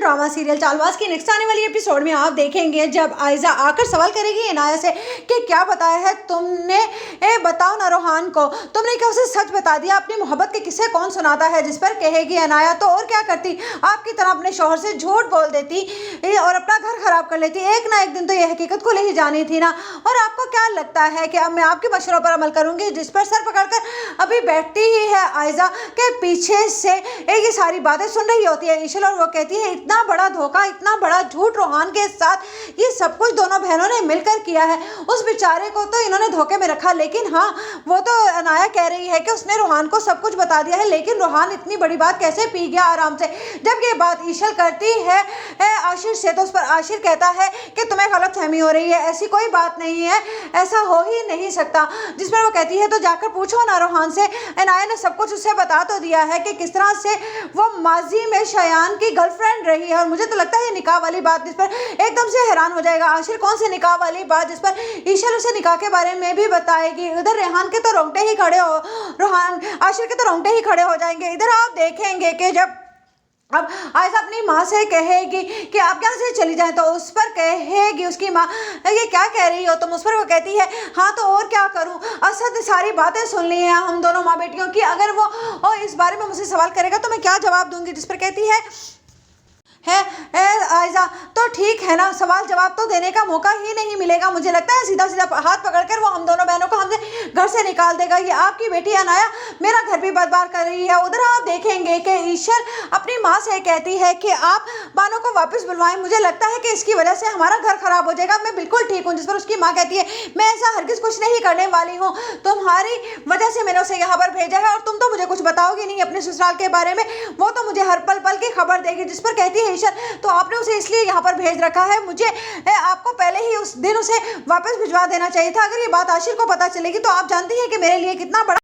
Drama serial Chaalbaaz की next आने वाली एपिसोड में आप देखेंगे जब आयजा आकर सवाल करेगी इनाया से कि क्या बताया है तुमने, बताओ ना रोहान को, तुमने क्या उसे सच बता दिया? अपनी मोहब्बत के किस्से कौन सुनाता है? जिस पर कहेगी इनाया तो और क्या करती, आपकी तरह अपने शौहर से झूठ बोल देती और अपना घर खराब कर लेती। एक ना एक दिन तो ये हकीकत खुले ही जानी थी ना। और आपको क्या लगता है कि अब मैं आपके मशवरों पर अमल करूंगी? जिस पर सर पकड़कर अभी बैठती ही है आयजा के पीछे से ये सारी बातें सुन रही होती है ईशल, और वो कहती है इतना बड़ा धोखा, इतना बड़ा झूठ रोहान के साथ, ये सब कुछ दोनों बहनों ने मिलकर किया है। उस बेचारे को तो इन्होंने धोखे में रखा, लेकिन हाँ वो तो अनाया कह रही है कि उसने रोहान को सब कुछ बता दिया है, लेकिन रोहान इतनी बड़ी बात कैसे पी गया आराम से? जब ये बात ईशल करती है आशिर से तो उस पर आशिर कहता है कि तुम्हें गलतफहमी हो रही है, ऐसी कोई बात नहीं है, ऐसा हो ही नहीं सकता। जिस पर वो कहती है तो जाकर पूछो ना रोहान से। अनाया ने सब कुछ उससे बता तो दिया है कि किस तरह से वो माजी में शयान की गर्लफ्रेंड रही है, और मुझे तो लगता है ये निकाह वाली बात, जिस पर एकदम से हैरान हो जाएगा आशिर। कौन सी निकाह वाली बात? जिस पर ईशल उसे निकाह के बारे में भी बताएगी। उधर रेहान के तो रोंगटे ही खड़े हो, रोहान आशिर के तो रोंगटे ही खड़े हो जाएंगे। इधर आप देखेंगे कि जब अब आयजा अपनी माँ से कहेगी कि आप यहाँ से चली जाएं, तो उस पर कहेगी उसकी माँ ये क्या कह रही हो तुम? उस पर वो कहती है हाँ तो और क्या करूँ, असद सारी बातें सुन ली हैं हम दोनों माँ बेटियों की, अगर वो इस बारे में मुझसे सवाल करेगा तो मैं क्या जवाब दूंगी? जिस पर कहती है आयजा तो ठीक है ना, सवाल जवाब तो देने का मौका ही नहीं मिलेगा। मुझे लगता है सीधा सीधा हाथ पकड़कर वो हम दोनों बहनों को हमसे घर से निकाल देगा। ये आपकी बेटी अनाया मेरा घर भी बर्बाद कर रही है। उधर आप देखेंगे कि ईशर अपनी माँ से कहती है कि आप बानो को वापस बुलवाएं, मुझे लगता है कि इसकी वजह से हमारा घर खराब हो जाएगा, मैं बिल्कुल ठीक हूँ। जिस पर उसकी माँ कहती है मैं ऐसा हरगिज कुछ नहीं करने वाली हूँ, तुम्हारी वजह से मैंने उसे यहाँ पर भेजा है, और तुम तो मुझे कुछ बताओगी नहीं अपने ससुराल के बारे में, वो तो मुझे हर पल पल की खबर देगी। जिस पर कहती है ईशर तो आपने उसे इसलिए यहाँ पर भेज रखा है, मुझे आपको पहले ही उस दिन उसे वापस भिजवा देना चाहिए था। अगर ये बात आशिर को पता चलेगी तो आप जानती हैं कि मेरे लिए कितना बड़ा